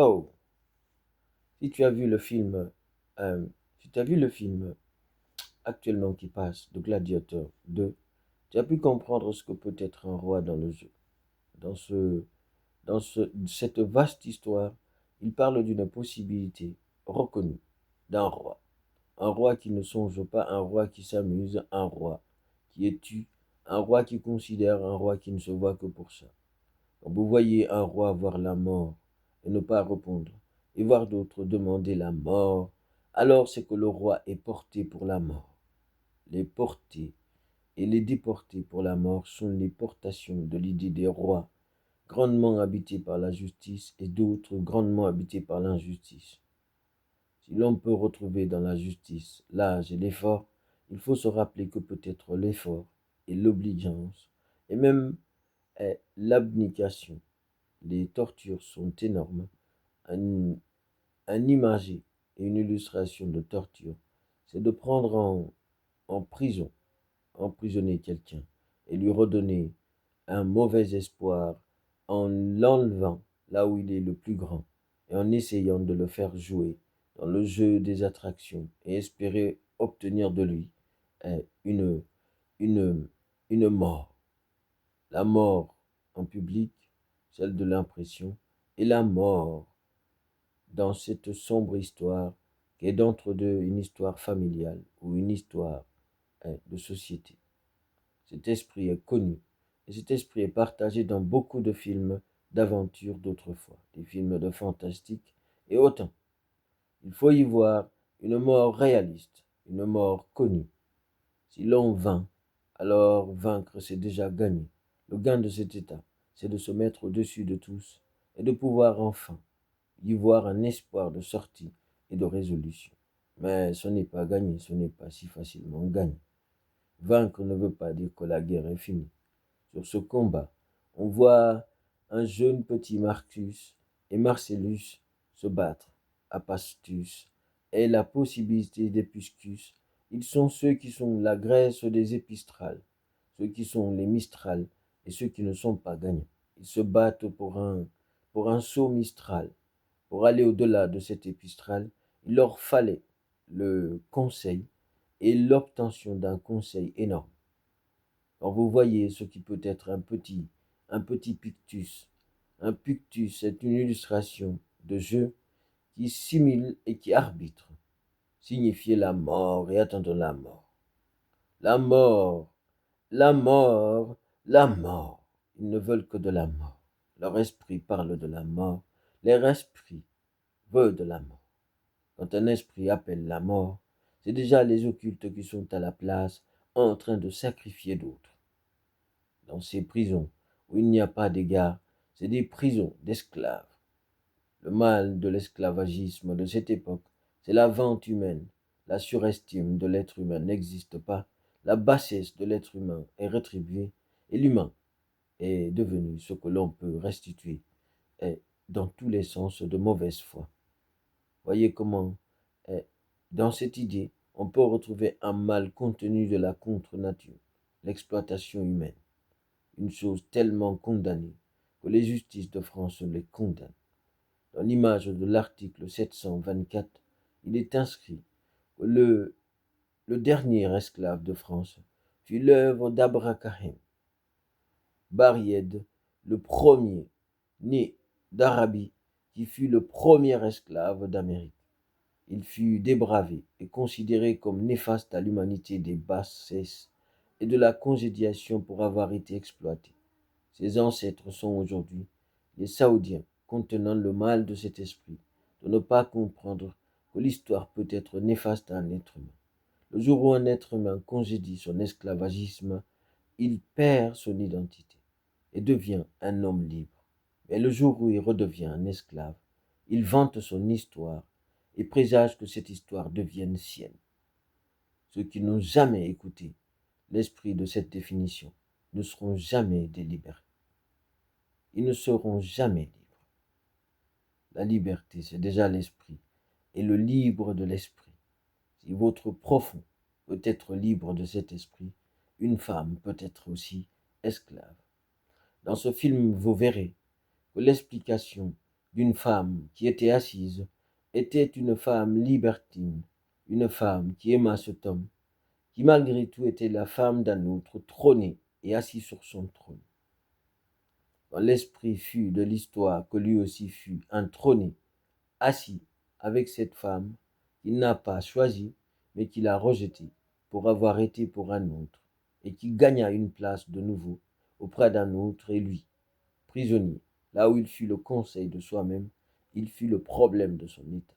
Oh, si tu as vu le film, euh, si tu as vu le film actuellement qui passe de Gladiator 2, tu as pu comprendre ce que peut être un roi dans le jeu. Dans ce, cette vaste histoire, il parle d'une possibilité reconnue d'un roi. Un roi qui ne songe pas, un roi qui s'amuse, un roi qui est tu, un roi qui considère, un roi qui ne se voit que pour ça. Quand vous voyez un roi voir la mort et ne pas répondre, et voir d'autres demander la mort, alors c'est que le roi est porté pour la mort. Les portés et les déportés pour la mort sont les portations de l'idée des rois, grandement habités par la justice et d'autres grandement habités par l'injustice. Si l'on peut retrouver dans la justice l'âge et l'effort, il faut se rappeler que peut-être l'effort et l'obligeance, et même l'abnégation, les tortures sont énormes. Un, un imagé et une illustration de torture, c'est de prendre en prison, emprisonner quelqu'un et lui redonner un mauvais espoir en l'enlevant là où il est le plus grand et en essayant de le faire jouer dans le jeu des attractions et espérer obtenir de lui une, une, une mort. La mort en public, celle de l'impression, et la mort dans cette sombre histoire qui est d'entre deux une histoire familiale ou une histoire de société. Cet esprit est connu et cet esprit est partagé dans beaucoup de films d'aventure d'autrefois, des films de fantastique et autant. Il faut y voir une mort réaliste, une mort connue. Si l'on vainc, alors vaincre c'est déjà gagner. Le gain de cet état, c'est de se mettre au-dessus de tous et de pouvoir enfin y voir un espoir de sortie et de résolution. Mais ce n'est pas gagné, ce n'est pas si facilement gagné. Vaincre ne veut pas dire que la guerre est finie. Sur ce combat, on voit un jeune petit Marcus et Marcellus se battre. Apastus et la possibilité d'Épuscus. Ils sont ceux qui sont la Grèce des épistrales, ceux qui sont les Mistral et ceux qui ne sont pas gagnants. Ils se battent pour un saut Mistral. Pour aller au-delà de cet épistral, il leur fallait le conseil et l'obtention d'un conseil énorme. Quand vous voyez ce qui peut être un petit pictus. Un pictus est une illustration de jeu qui simule et qui arbitre. Signifier la mort et attendre la mort. La mort, la mort, la mort. Ils ne veulent que de la mort. Leur esprit parle de la mort. Leur esprit veut de la mort. Quand un esprit appelle la mort, c'est déjà les occultes qui sont à la place en train de sacrifier d'autres. Dans ces prisons où il n'y a pas d'égard, c'est des prisons d'esclaves. Le mal de l'esclavagisme de cette époque, c'est la vente humaine. La surestime de l'être humain n'existe pas. La bassesse de l'être humain est rétribuée et l'humain est devenu ce que l'on peut restituer est dans tous les sens de mauvaise foi. Voyez comment, dans cette idée, on peut retrouver un mal contenu de la contre-nature, l'exploitation humaine, une chose tellement condamnée que les justices de France les condamnent. Dans l'image de l'article 724, il est inscrit que le dernier esclave de France fut l'œuvre d'Abraham, Baried, le premier, né d'Arabie, qui fut le premier esclave d'Amérique. Il fut débravé et considéré comme néfaste à l'humanité des bassesses et de la congédiation pour avoir été exploité. Ses ancêtres sont aujourd'hui les Saoudiens, contenant le mal de cet esprit, de ne pas comprendre que l'histoire peut être néfaste à un être humain. Le jour où un être humain congédie son esclavagisme, il perd son identité et devient un homme libre. Mais le jour où il redevient un esclave, il vante son histoire et présage que cette histoire devienne sienne. Ceux qui n'ont jamais écouté l'esprit de cette définition ne seront jamais délibérés. Ils ne seront jamais libres. La liberté, c'est déjà l'esprit, et le libre de l'esprit. Si votre profond peut être libre de cet esprit, une femme peut être aussi esclave. Dans ce film, vous verrez que l'explication d'une femme qui était assise était une femme libertine, une femme qui aima cet homme, qui malgré tout était la femme d'un autre trôné et assis sur son trône. Dans l'esprit fut de l'histoire que lui aussi fut un trôné, assis avec cette femme qu'il n'a pas choisie, mais qu'il a rejetée pour avoir été pour un autre, et qui gagna une place de nouveau auprès d'un autre, et lui, prisonnier, là où il fut le conseil de soi-même, il fut le problème de son état.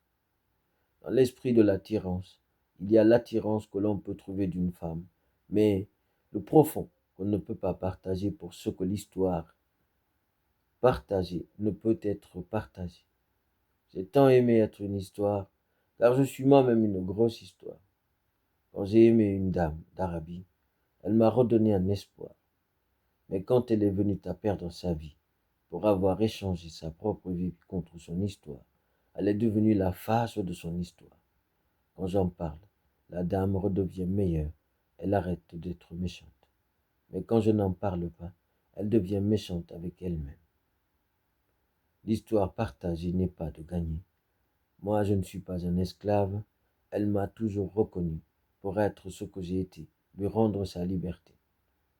Dans l'esprit de l'attirance, il y a l'attirance que l'on peut trouver d'une femme, mais le profond qu'on ne peut pas partager pour ce que l'histoire partagée ne peut être partagée. J'ai tant aimé être une histoire, car je suis moi-même une grosse histoire. Quand j'ai aimé une dame d'Arabie, elle m'a redonné un espoir. Mais quand elle est venue à perdre sa vie pour avoir échangé sa propre vie contre son histoire, elle est devenue la face de son histoire. Quand j'en parle, la dame redevient meilleure, elle arrête d'être méchante. Mais quand je n'en parle pas, elle devient méchante avec elle-même. L'histoire partagée n'est pas de gagner. Moi, je ne suis pas un esclave, elle m'a toujours reconnu pour être ce que j'ai été, lui rendre sa liberté,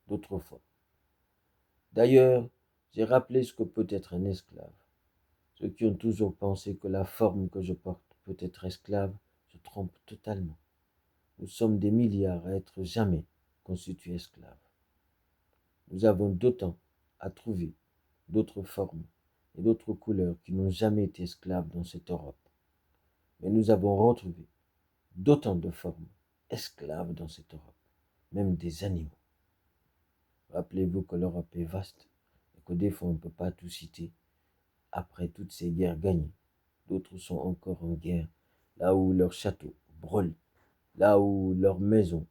d'autrefois. D'ailleurs, j'ai rappelé ce que peut être un esclave. Ceux qui ont toujours pensé que la forme que je porte peut être esclave se trompent totalement. Nous sommes des milliards à être jamais constitués esclaves. Nous avons d'autant à trouver d'autres formes et d'autres couleurs qui n'ont jamais été esclaves dans cette Europe. Mais nous avons retrouvé d'autant de formes esclaves dans cette Europe, même des animaux. Rappelez-vous que l'Europe est vaste et que des fois on ne peut pas tout citer. Après toutes ces guerres gagnées, d'autres sont encore en guerre, là où leurs châteaux brûlent, là où leurs maisons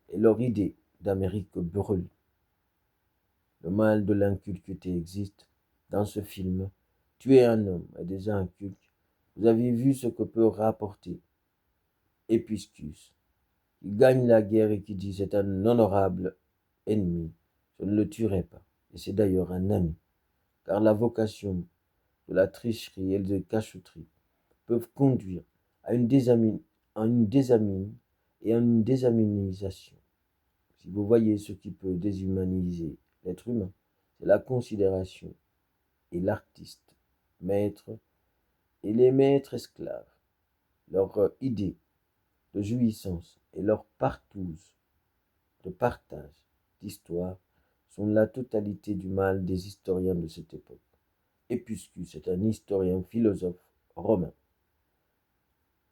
et leur idée d'Amérique brûlent. Le mal de l'inculqueté existe. Dans ce film, tuer un homme est déjà un culte. Vous avez vu ce que peut rapporter Épuscus. Il gagne la guerre et qui dit c'est un honorable ennemi. Je ne le tuerai pas. Et c'est d'ailleurs un ami. Car la vocation de la tricherie et de la cachotterie peuvent conduire à une désamine et à une déshumanisation. Si vous voyez ce qui peut déshumaniser l'être humain, c'est la considération et l'artiste, maître et les maîtres esclaves, leur idée de jouissance et leur partouze de partage d'histoire sont la totalité du mal des historiens de cette époque. Épuscus est un historien philosophe romain.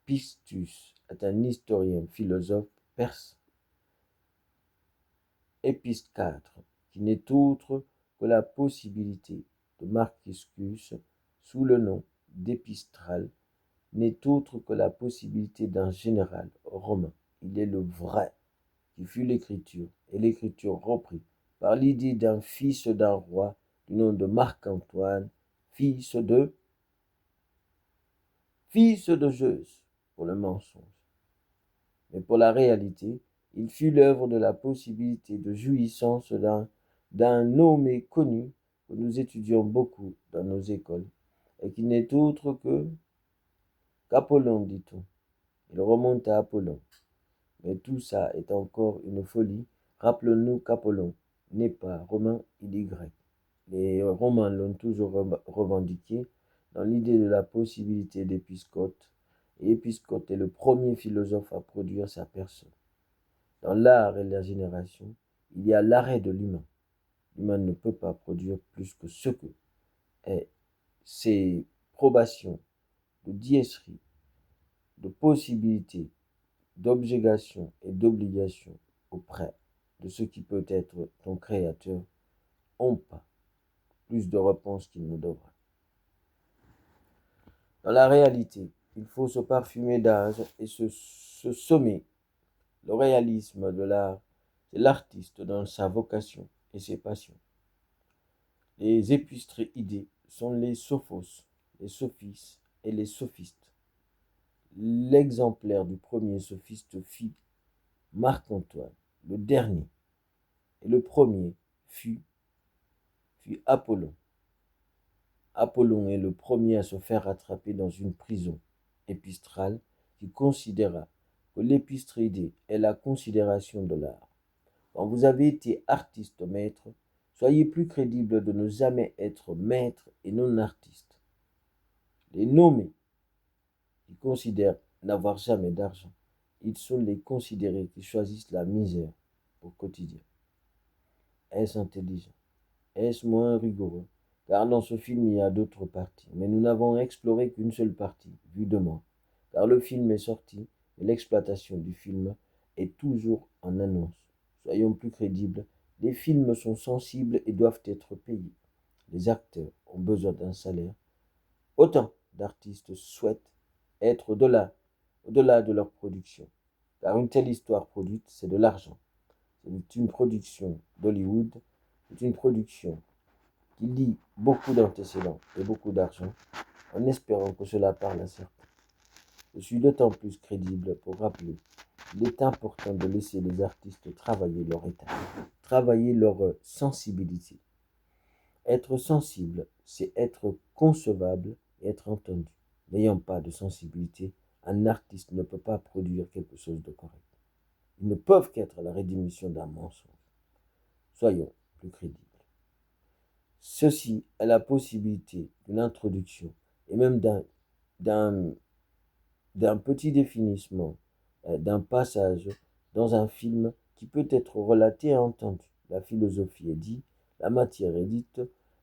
Pistus est un historien philosophe perse. Épiscatre, qui n'est autre que la possibilité de Marciscus sous le nom d'Épistral, n'est autre que la possibilité d'un général romain. Il est le vrai, qui fut l'écriture, et l'écriture reprit par l'idée d'un fils d'un roi du nom de Marc-Antoine, fils de Zeus, pour le mensonge. Mais pour la réalité, il fut l'œuvre de la possibilité de jouissance d'un nommé connu que nous étudions beaucoup dans nos écoles, et qui n'est autre qu'Apollon, dit-on. Il remonte à Apollon. Mais tout ça est encore une folie. Rappelons-nous qu'Apollon n'est pas romain, il est grec. Les Romains l'ont toujours revendiqué dans l'idée de la possibilité d'Épiscote, et Épiscote est le premier philosophe à produire sa personne. Dans l'art et la génération, il y a l'arrêt de l'humain. L'humain ne peut pas produire plus que ce que est ses probations de diéserie, de possibilités, d'objections et d'obligations auprès de ce qui peut être ton créateur ont pas plus de réponses qu'il ne devrait. Dans la réalité, il faut se parfumer d'âge et se sommer. Le réalisme de l'art, c'est l'artiste dans sa vocation et ses passions. Les épistréidés sont les sophos, les sophistes et les sophistes. L'exemplaire du premier sophiste fut Marc-Antoine, le dernier, et le premier fut Apollon. Apollon est le premier à se faire attraper dans une prison épistrale qui considéra que l'épistridée est la considération de l'art. Quand vous avez été artiste maître, soyez plus crédible de ne jamais être maître et non artiste. Les nommés qui considèrent n'avoir jamais d'argent, ils sont les considérés qui choisissent la misère au quotidien. Est-ce intelligent? Est-ce moins rigoureux? Car dans ce film, il y a d'autres parties, mais nous n'avons exploré qu'une seule partie, vue de moi. Car le film est sorti, et l'exploitation du film est toujours en annonce. Soyons plus crédibles, les films sont sensibles et doivent être payés. Les acteurs ont besoin d'un salaire. Autant d'artistes souhaitent être au-delà de leur production. Car une telle histoire produite, c'est de l'argent. C'est une production d'Hollywood, c'est une production qui lie beaucoup d'antécédents et beaucoup d'argent, en espérant que cela parle à certains. Je suis d'autant plus crédible pour rappeler qu'il est important de laisser les artistes travailler leur état, travailler leur sensibilité. Être sensible, c'est être concevable et être entendu. N'ayant pas de sensibilité, un artiste ne peut pas produire quelque chose de correct. Ils ne peuvent qu'être la rédemption d'un mensonge. Soyons plus crédibles. Ceci est la possibilité d'une introduction et même d'un petit définissement, d'un passage dans un film qui peut être relaté et entendu. La philosophie est dite, la matière est dite,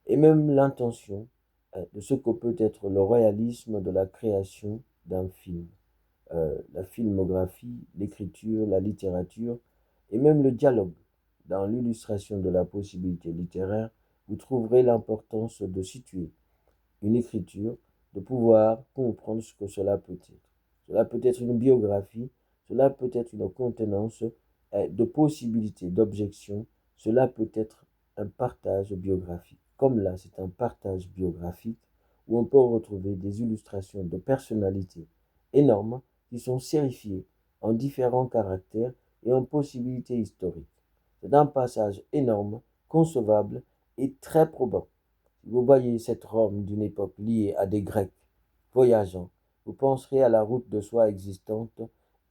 et même l'intention de ce que peut être le réalisme de la création d'un film. La filmographie, l'écriture, la littérature, et même le dialogue. Dans l'illustration de la possibilité littéraire, vous trouverez l'importance de situer une écriture, de pouvoir comprendre ce que cela peut être. Cela peut être une biographie, cela peut être une contenance de possibilités, d'objections, cela peut être un partage biographique. Comme là, c'est un partage biographique où on peut retrouver des illustrations de personnalités énormes qui sont sérifiées en différents caractères et en possibilités historiques. C'est un passage énorme, concevable et très probant. Vous voyez cette Rome d'une époque liée à des Grecs voyageant, vous penserez à la route de soie existante,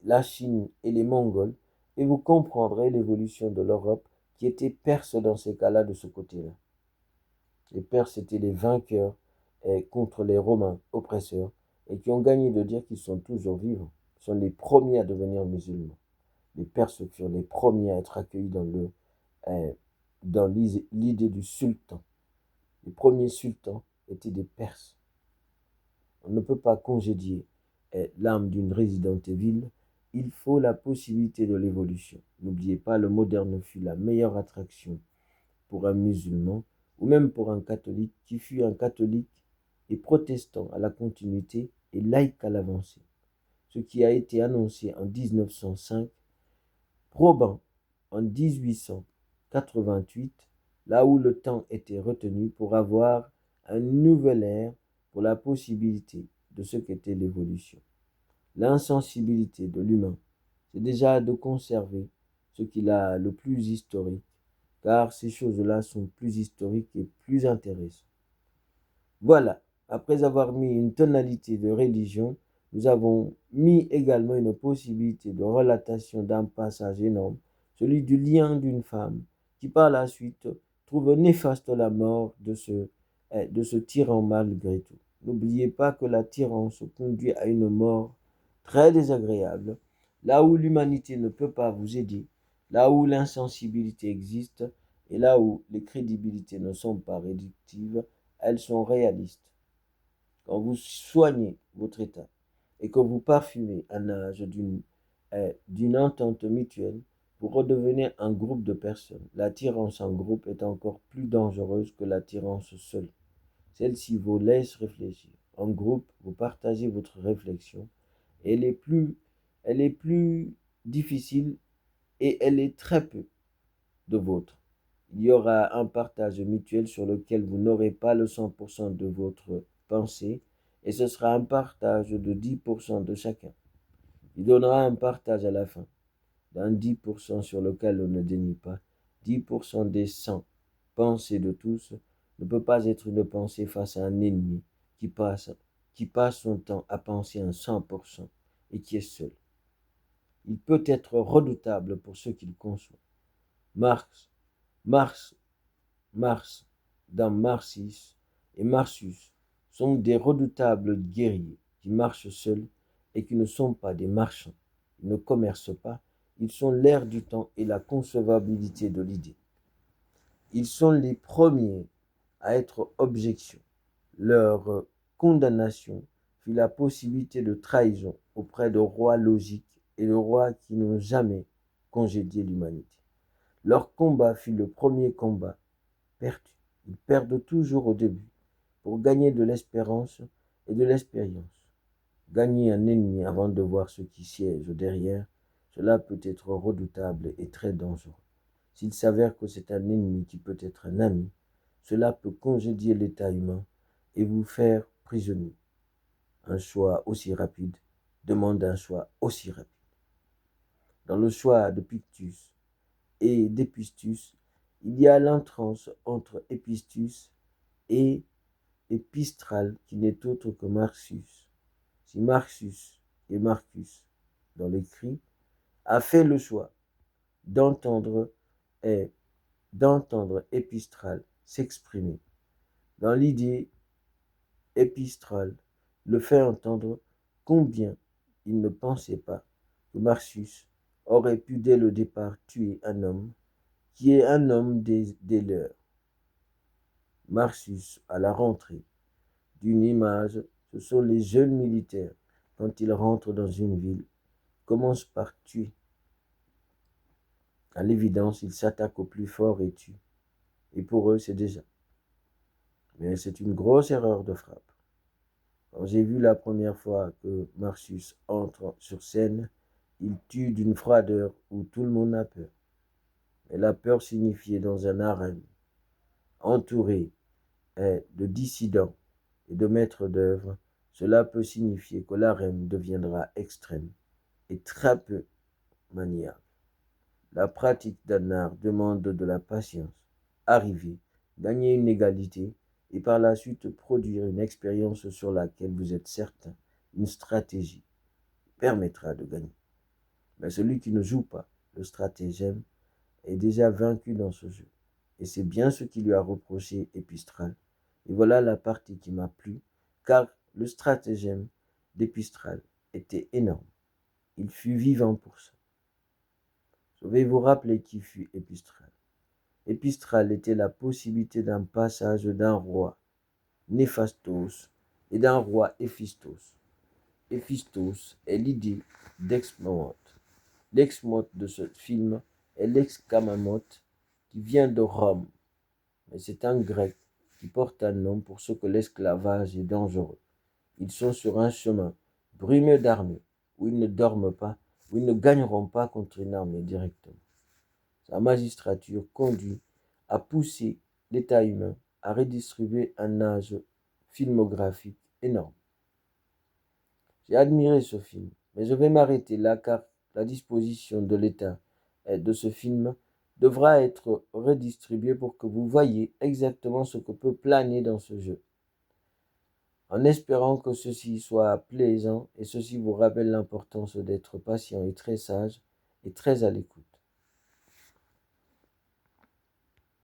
la Chine et les Mongols, et vous comprendrez l'évolution de l'Europe qui était perse dans ces cas-là de ce côté-là. Les Perses étaient les vainqueurs contre les Romains oppresseurs et qui ont gagné de dire qu'ils sont toujours vivants. Ils sont les premiers à devenir musulmans. Les Perses furent les premiers à être accueillis dans l'idée du sultan. Les premiers sultans étaient des Perses. On ne peut pas congédier l'âme d'une Resident Evil. Il faut la possibilité de l'évolution. N'oubliez pas, le moderne fut la meilleure attraction pour un musulman ou même pour un catholique qui fut un catholique et protestant à la continuité et laïque à l'avancée. Ce qui a été annoncé en 1905, probant en 1888, là où le temps était retenu pour avoir un nouvel ère pour la possibilité de ce qu'était l'évolution. L'insensibilité de l'humain, c'est déjà de conserver ce qu'il a le plus historique, car ces choses-là sont plus historiques et plus intéressantes. Voilà, après avoir mis une tonalité de religion, nous avons mis également une possibilité de relatation d'un passage énorme, celui du lien d'une femme, qui par la suite trouve néfaste la mort de ce tyran malgré tout. N'oubliez pas que la tyrannse conduit à une mort très désagréable, là où l'humanité ne peut pas vous aider, là où l'insensibilité existe, et là où les crédibilités ne sont pas réductives, elles sont réalistes. Quand vous soignez votre état et que vous parfumez un âge d'une entente mutuelle, vous redevenez un groupe de personnes. L'attirance en groupe est encore plus dangereuse que l'attirance seule. Celle-ci vous laisse réfléchir. En groupe, vous partagez votre réflexion. Elle est plus difficile et elle est très peu de vôtre. Il y aura un partage mutuel sur lequel vous n'aurez pas le 100% de votre pensée et ce sera un partage de 10% de chacun. Il donnera un partage à la fin d'un 10% sur lequel on ne dénie pas 10% des 100 pensées de tous ne peut pas être une pensée face à un ennemi qui passe, qui passe son temps à penser à 100% et qui est seul. Il peut être redoutable pour ceux qu'il conçoit. Marx, Marx, Mars, dans Marcis et Marsus sont des redoutables guerriers qui marchent seuls et qui ne sont pas des marchands. Ils ne commercent pas, ils sont l'air du temps et la concevabilité de l'idée. Ils sont les premiers à être objection. Leur condamnation fut la possibilité de trahison auprès de rois logiques et de rois qui n'ont jamais congédié l'humanité. Leur combat fut le premier combat perdu. Ils perdent toujours au début pour gagner de l'espérance et de l'expérience. Gagner un ennemi avant de voir ce qui siège derrière, cela peut être redoutable et très dangereux. S'il s'avère que c'est un ennemi qui peut être un ami, cela peut congédier l'état humain et vous faire prisonnier. Un choix aussi rapide demande un choix aussi rapide. Dans le choix de Pictus et d'Epistus, il y a l'entrance entre Epistus et Épistral qui n'est autre que Marcus. Si Marcus et Marcus, dans l'écrit, a fait le choix d'entendre et d'entendre Épistral s'exprimer, dans l'idée Épistral le fait entendre combien il ne pensait pas que Marcus aurait pu dès le départ tuer un homme qui est un homme des leurs. Marcus, à la rentrée d'une image, ce sont les jeunes militaires, quand ils rentrent dans une ville, commencent par tuer. À l'évidence, ils s'attaquent au plus fort et tuent. Et pour eux, c'est déjà. Mais c'est une grosse erreur de frappe. Quand j'ai vu la première fois que Marcus entre sur scène, il tue d'une froideur où tout le monde a peur. Mais la peur signifiait dans un harem, entouré de dissidents et de maîtres d'œuvre, cela peut signifier que l'harem deviendra extrême et très peu maniable. La pratique d'un art demande de la patience, arriver, gagner une égalité et par la suite produire une expérience sur laquelle vous êtes certain, une stratégie permettra de gagner. Mais celui qui ne joue pas le stratagème est déjà vaincu dans ce jeu. Et c'est bien ce qui lui a reproché Épistral. Et voilà la partie qui m'a plu, car le stratagème d'Épistral était énorme. Il fut vivant pour ça. Je vais vous rappeler qui fut Épistral. Épistral était la possibilité d'un passage d'un roi Néphastos et d'un roi Héphistos. Héphistos est l'idée d'Exmote. L'exmote de ce film est l'excamamote qui vient de Rome, mais c'est un grec qui porte un nom pour ce que l'esclavage est dangereux. Ils sont sur un chemin brumeux d'armées, où ils ne dorment pas, où ils ne gagneront pas contre une armée directement. Sa magistrature conduit à pousser l'état humain à redistribuer un âge filmographique énorme. J'ai admiré ce film, mais je vais m'arrêter là car la disposition de l'état de ce film devra être redistribuée pour que vous voyez exactement ce que peut planer dans ce jeu. En espérant que ceci soit plaisant et ceci vous rappelle l'importance d'être patient et très sage et très à l'écoute.